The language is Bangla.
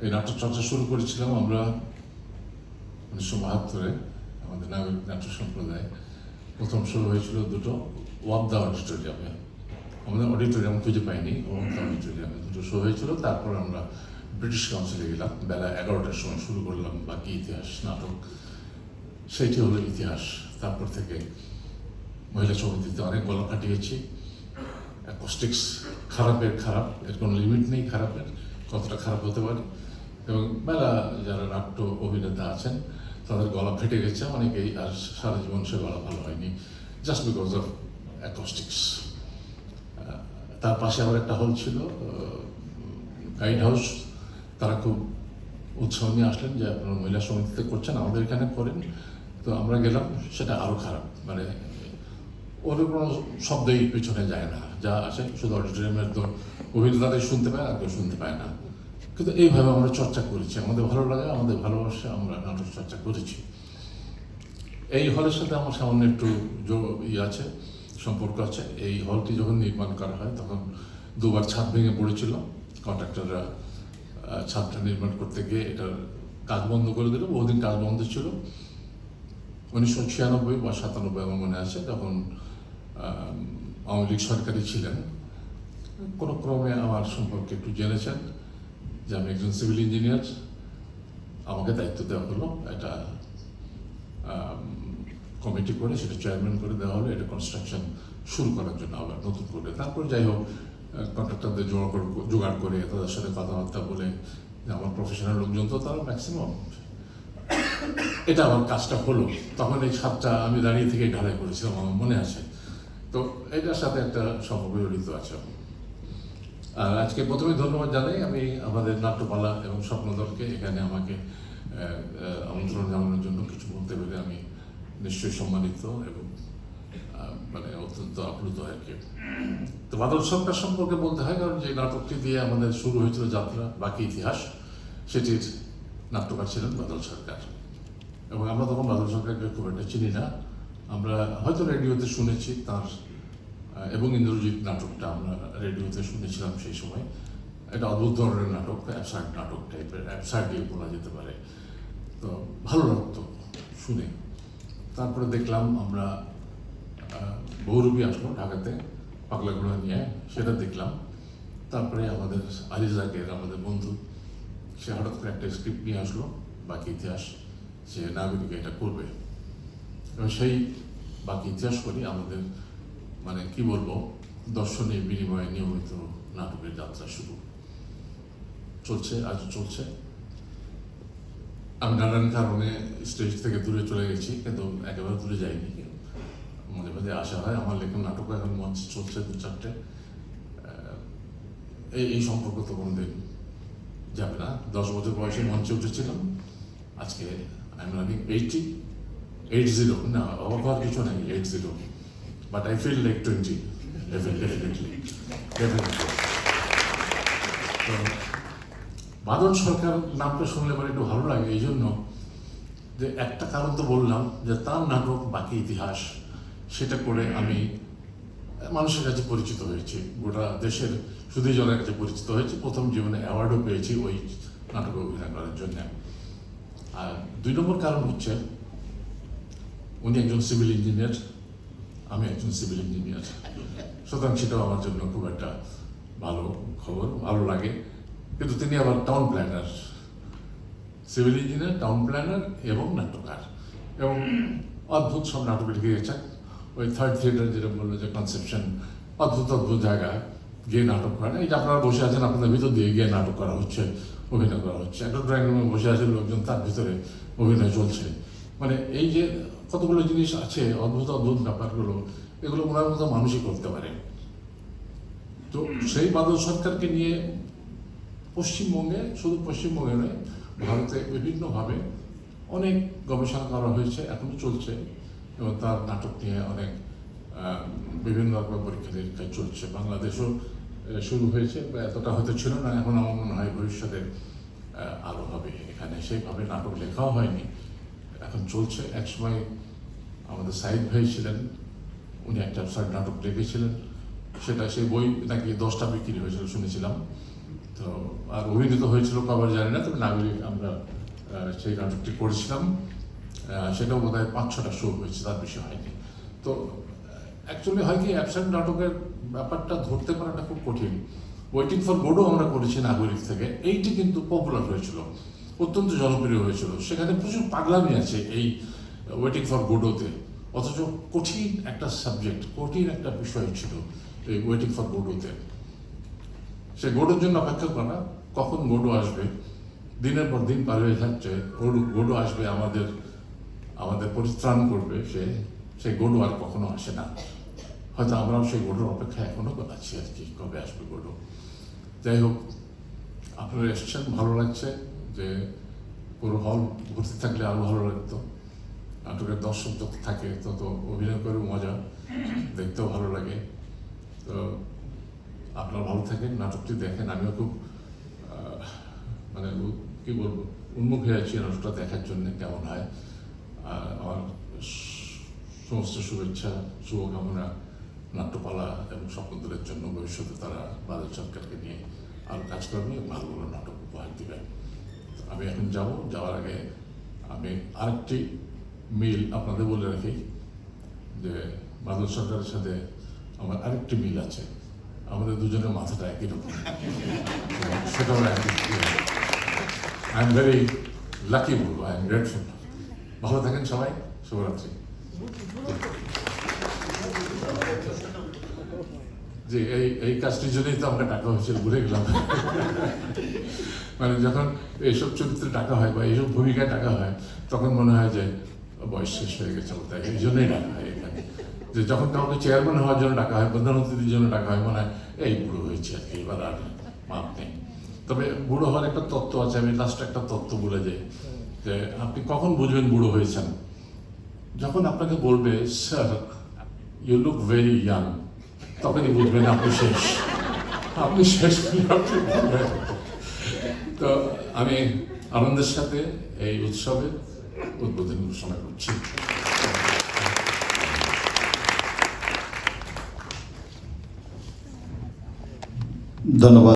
এই নাটক চর্চা শুরু করেছিলাম আমরা 1972-এ। আমাদের নাগরিক নাট্য সম্প্রদায় প্রথম শুরু হয়েছিল দুটো ওয়াবদা অডিটোরিয়ামে। আমাদের অডিটোরিয়াম খুঁজে পাইনি, ওয়াবদা অডিটোরিয়ামে দুটো শো হয়েছিল। তারপর আমরা ব্রিটিশ কাউন্সিলে গেলাম, বেলা 11টার সময় শুরু করলাম বাকি ইতিহাস নাটক। সেইটি হলো ইতিহাস। তারপর থেকে মহিলা সমিতিতে অনেক গলা কাটিয়েছি। অ্যাকোস্টিক্স খারাপের খারাপ, এর কোনো লিমিট নেই খারাপের, কতটা খারাপ হতে পারে। এবং মেলা যারা নাট্য অভিনেতা আছেন তাদের গলা ফেটে গেছে অনেকেই, আর সারা জীবন সে গলা ভালো হয়নি জাস্ট বিকজ অফ অ্যাকোস্টিক্স। তার পাশে আবার একটা হল ছিল গাইড হাউস, তারা খুব উৎসাহ নিয়ে আসলেন যে আপনারা মহিলা সমিতিতে করছেন, আমাদের এখানে করেন। তো আমরা গেলাম, সেটা আরও খারাপ। মানে ওদের কোনো শব্দই পিছনে যায় না, যা আসে শুধু অডিটোরিয়ামের তো অভিনেতাদের শুনতে পায়, আর কেউ শুনতে পায় না। কিন্তু এইভাবে আমরা চর্চা করেছি, আমাদের ভালো লাগে, আমাদের ভালোবাসে, আমরা নাটক চর্চা করেছি। এই হলের সাথে আমার সামান্য একটু আছে, সম্পর্ক আছে। এই হলটি যখন নির্মাণ করা হয় তখন দুবার ছাদ ভেঙে পড়েছিল। কন্ট্রাক্টররা ছাদটা নির্মাণ করতে গিয়ে এটার কাজ বন্ধ করে দিল। বহুদিন কাজ বন্ধ ছিল। 1996 বা 97 আমার মনে আছে, তখন আওয়ামী লীগ সরকারই ছিলেন। কোনো ক্রমে আমার সম্পর্কে একটু জেনেছেন যে আমি একজন সিভিল ইঞ্জিনিয়ার। আমাকে দায়িত্ব দেওয়া হলো, এটা কমিটি করে সেটা চেয়ারম্যান করে দেওয়া হলো, এটা কনস্ট্রাকশন শুরু করার জন্য আবার নতুন করে। তারপর যাই হোক কন্ট্রাক্টরদের জোগাড় করে তাদের সাথে কথাবার্তা বলে, আমার প্রফেশনাল লোকজন তো তারা ম্যাক্সিমাম, এটা আমার কাজটা হলো। তখন এই ছাদটা আমি দাঁড়িয়ে থেকে ঢালাই করেছিলাম, আমার মনে আছে। তো এটার সাথে একটা সম্পর্ক জড়িত আছে। আর আজকে প্রথমে ধন্যবাদ জানাই আমি আমাদের নাট্যপালা এবং স্বপ্নদলকে এখানে আমাকে আমন্ত্রণ জানানোর জন্য। কিছু বলতে পেরে আমি নিশ্চয়ই সম্মানিত এবং মানে অত্যন্ত আপ্লুত আর কি। তো বাদল সরকার সম্পর্কে বলতে হয়, কারণ যে নাটকটি দিয়ে আমাদের শুরু হয়েছিল যাত্রা বাকি ইতিহাস, সেটির নাট্যকার ছিলেন বাদল সরকার। এবং আমরা তখন বাদল সরকারকে খুব একটা চিনি না, আমরা হয়তো রেডিওতে শুনেছি তার এবং ইন্দ্রজিৎ নাটকটা আমরা রেডিওতে শুনেছিলাম সেই সময়। এটা অদ্ভুত ধরনের নাটক, অ্যাবসার্ড নাটক টাইপের, অ্যাবসার্ডই বলা যেতে পারে। তো ভালো লাগতো শুনে। তারপরে দেখলাম আমরা বহুরূপী আসলো ঢাকাতে পাগলাগুড়া নিয়ে, সেটা দেখলাম। তারপরে আমাদের আলিজাকের, আমাদের বন্ধু, সে হঠাৎ করে একটা স্ক্রিপ্ট নিয়ে আসলো বাকি ইতিহাস, সে নাগরিক এটা করবে। এবং সেই বাকি ইতিহাস করি আমাদের মানে কি বলবো, দর্শনের বিনিময়ে নিয়মিত নাটকের যাত্রা শুরু চলছে, আজও চলছে। আমি নানান কারণে স্টেজ থেকে দূরে চলে গেছি, কিন্তু একেবারে দূরে যাইনি। মাঝে মাঝে আসা হয়, আমার লেখা নাটক এখন মঞ্চে চলছে 2-4টে। এই সম্পর্ক তো কোনোদিন যাবে না। 10 বছর বয়সে মঞ্চে উঠেছিলাম, আজকে আই এম রানিং 80 না, অবাক হওয়ার কিছু নেই, 80, but I feel like 20 definitely. তো বাদল সরকার নামটা শুনলে পরে একটু ভালো লাগে, এই জন্য যে একটা কারণ তো বললাম যে তার নাটক বাকি ইতিহাস, সেটা করে আমি মানুষের কাছে পরিচিত হয়েছি, গোটা দেশের সুধীজনের কাছে পরিচিত হয়েছি। প্রথম জীবনে অ্যাওয়ার্ডও পেয়েছি ওই নাটকে অভিনয় করার জন্য। আর 2 নম্বর কারণ হচ্ছে উনি একজন সিভিল ইঞ্জিনিয়ার, আমি একজন সিভিল ইঞ্জিনিয়ার, সুতরাং সেটাও আমার জন্য খুব একটা ভালো খবর, ভালো লাগে। কিন্তু তিনি আবার town planner, civil engineer, town planner এবং নাট্যকার, এবং অদ্ভুত সব নাটক লিখে গেছেন। ওই 3rd থিয়েটার যেটা বললো যে কনসেপশন, অদ্ভুত অদ্ভুত জায়গায় গিয়ে নাটক করেন। এই যে আপনারা বসে আছেন, আপনাদের ভিতর দিয়ে গিয়ে নাটক করা হচ্ছে, অভিনয় করা হচ্ছে। একটা ড্রয়িং রুমে বসে আছেন লোকজন, তার ভিতরে অভিনয় চলছে। মানে এই যে কতগুলো জিনিস আছে, অদ্ভুত অদ্ভুত ব্যাপারগুলো, এগুলো ওনার মতো মানুষই করতে পারে। তো সেই বাদল সরকারকে নিয়ে পশ্চিমবঙ্গে, শুধু পশ্চিমবঙ্গে নয়, ভারতে বিভিন্নভাবে অনেক গবেষণা করা হয়েছে, এখনো চলছে। এবং তার নাটক নিয়ে অনেক বিভিন্ন রকম পরীক্ষা নিরীক্ষা চলছে। বাংলাদেশও শুরু হয়েছে, এতটা হয়তো ছিল না, এখন আমার মনে হয় ভবিষ্যতে আরও হবে। এখানে সেইভাবে নাটক লেখাও হয়নি, এখন চলছে। একসময় আমাদের সাইদ ভাই ছিলেন, উনি একটা নাটক লিখেছিলেন, সেটা সেই বই নাকি 10টা বিক্রি হয়েছিল শুনেছিলাম। তো আর অভিনীত হয়েছিল কবার জানি না, তবে নাগরিক আমরা সেই নাটকটি করেছিলাম। সেটাও বোধ হয় 5-6টা শো হয়েছে, তার বেশি হয়নি। তো অ্যাকচুয়ালি হয় কি, অ্যাবসেন্ট নাটকের ব্যাপারটা ধরতে পারাটা খুব কঠিন। ওয়েটিং ফর গোডও আমরা করেছি নাগরিক থেকে, এইটি কিন্তু পপুলার হয়েছিল, অত্যন্ত জনপ্রিয় হয়েছিল। সেখানে প্রচুর পাগলামি আছে এই ওয়েটিং ফর গোডোতে, অথচ কঠিন একটা সাবজেক্ট, কঠিন একটা বিষয় ছিল এই ওয়েটিং ফর গোডোতে। সে গোডোর জন্য অপেক্ষা করা, কখন গোডো আসবে, দিনের পর দিন পার হয়ে যাচ্ছে, গোডো আসবে, আমাদের পরিত্রাণ করবে, সেই গোডো আর কখনো আসে না। হয়তো আমরাও সেই গোডোর অপেক্ষা এখনো আছি আর কি, কবে আসবে গোডো। যাই হোক, আপনারা এসছেন, ভালো লাগছে। যে পুরো হল ভর্তি থাকলে আরো ভালো লাগতো। নাটকের দর্শক যত থাকে তত অভিনয় করেও মজা, দেখতেও ভালো লাগে। তো আপনারা ভালো থাকেন, নাটকটি দেখেন। আমিও খুব মানে কি বলবো, উন্মুখ হয়ে আছি নাটকটা দেখার জন্য কেমন হয়। আমার সমস্ত শুভেচ্ছা, শুভকামনা নাট্যপালা এবং স্বপ্নদলের জন্য। ভবিষ্যতে তারা বাদল সরকারকে নিয়ে আরও কাজ করবে, ভালো ভালো নাটক উপহার দেবে। আমি এখন যাওয়ার আগে আমি আরেকটি মিল আপনাদের বলে রাখি, যে বাদল সরকারের সাথে আমার আরেকটি মিল আছে, আমাদের দুজনের মাথাটা একই রকম। সেটাও আই এম ভেরি লাকি বলবো, আই এম গ্রেটফুল। ভালো থাকেন সবাই, শুভরাত্রি। যে এই কাজটির জন্যই তো আমরা টাকা হয়েছিল, ভুলে গেলাম। মানে যখন এইসব চরিত্রে টাকা হয় বা এইসব ভূমিকায় টাকা হয়, তখন মনে হয় যে বয়স শেষ হয়ে গেছে, তাই এই জন্যই টাকা হয় এখানে। যে যখন কাউকে চেয়ারম্যান হওয়ার জন্য টাকা হয়, প্রধানমন্ত্রীর জন্য টাকা হয়, মনে হয় এই বুড়ো হয়েছে আর কি, এবার আর মাপ নেই। তবে বুড়ো হওয়ার একটা তত্ত্ব আছে, আমি লাস্ট একটা তত্ত্ব বলে যাই, যে আপনি কখন বুঝবেন বুড়ো হয়েছেন, যখন আপনাকে বলবে sir you look very young, তখনই বুঝবেন আপনি শেষ। আপনি শেষ করলে তো আমি আনন্দের সাথে এই উৎসবের উদ্বোধনী ঘোষণা করছি। ধন্যবাদ।